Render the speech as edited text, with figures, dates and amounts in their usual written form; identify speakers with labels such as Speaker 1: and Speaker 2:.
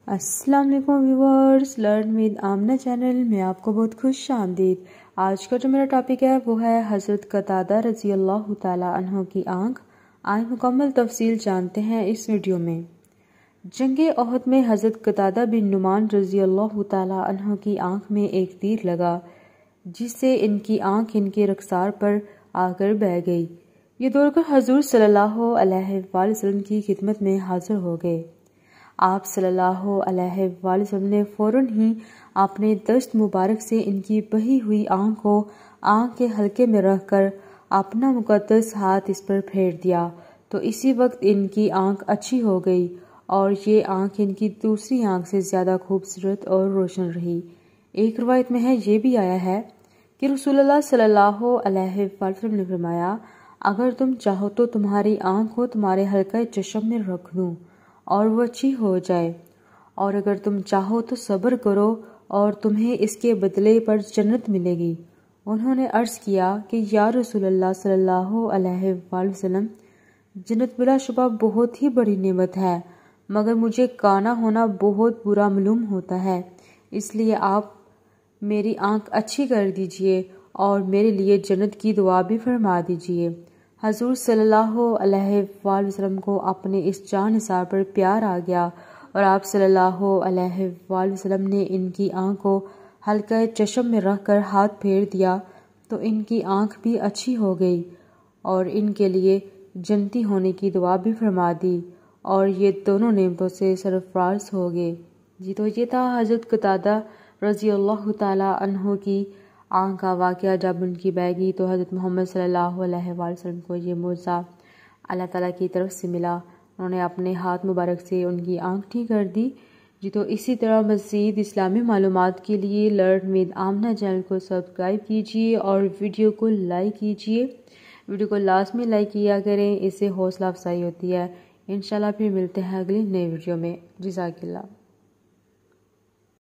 Speaker 1: السلام علیکم viewers, learn with Amna channel میں آپ کو بہت خوش آمدید۔ آج کا جو میرا ٹاپک ہے وہ ہے حضرت قتادہ رضی اللہ تعالیٰ عنہ کی آنکھ۔ آئے مکمل تفصیل جانتے ہیں اس ویڈیو میں۔ جنگ احد میں حضرت قتادہ بن نعمان رضی اللہ تعالیٰ عنہ کی آنکھ میں ایک تیر لگا، جس سے ان کی آنکھ ان کے رخسار پر آ کر بہہ گئی۔ یہ دوڑ کر حضور صلی اللہ علیہ وآلہ وسلم کی خدمت میں حاضر ہو گئے۔ آپ صلی اللہ علیہ وآلہ وسلم نے فوراً ہی اپنے دست مبارک سے ان کی بہی ہوئی آنکھ کو آنکھ کے حلقے میں رکھ کر اپنا مقدس ہاتھ اس پر پھیر دیا تو اسی وقت ان کی آنکھ اچھی ہو گئی اور یہ آنکھ ان کی دوسری آنکھ سے زیادہ خوبصورت اور روشن رہی۔ ایک روایت میں یہ بھی آیا ہے کہ رسول اللہ صلی اللہ علیہ وآلہ وسلم نے فرمایا، اگر تم چاہو تو تمہاری آنکھ کو تمہارے حلقہ چشم میں رکھ دوں اور وہ اچھی ہو جائے، اور اگر تم چاہو تو صبر کرو اور تمہیں اس کے بدلے پر جنت ملے گی۔ انہوں نے عرض کیا کہ یا رسول اللہ صلی اللہ علیہ وآلہ وسلم، جنت بلا شبہ بہت ہی بڑی نعمت ہے، مگر مجھے کانا ہونا بہت برا معلوم ہوتا ہے، اس لیے آپ میری آنکھ اچھی کر دیجئے اور میرے لیے جنت کی دعا بھی فرما دیجئے۔ حضور صلی اللہ علیہ وآلہ وسلم کو اپنے اس جاں نثار پر پیار آ گیا اور آپ صلی اللہ علیہ وآلہ وسلم نے ان کی آنکھ کو حلقہ چشم میں رکھ کر ہاتھ پھیر دیا تو ان کی آنکھ بھی اچھی ہو گئی اور ان کے لیے جنتی ہونے کی دعا بھی فرما دی اور یہ دونوں نعمتوں سے سرفراز ہو گئے۔ تو یہ تھا حضرت قتادہ رضی اللہ تعالیٰ عنہ کی آنکھ کا واقعہ۔ جب ان کی بہہ گئی تو حضرت محمد صلی اللہ علیہ وآلہ وسلم کو یہ معجزہ اللہ تعالیٰ کی طرف سے ملا، انہوں نے اپنے ہاتھ مبارک سے ان کی آنکھ ٹھیک کر دی۔ تو اسی طرح مزید اسلامی معلومات کے لیے لرن ود آمنہ چینل کو سبسکرائب کیجیے اور ویڈیو کو لائک کیجیے۔ ویڈیو کو لازمی لائک کیا کریں، اس سے حوصلہ افزائی ہوتی ہے۔ انشاءاللہ پھر ملتے ہیں اگلی نئے ویڈیو میں۔ جزاک اللہ۔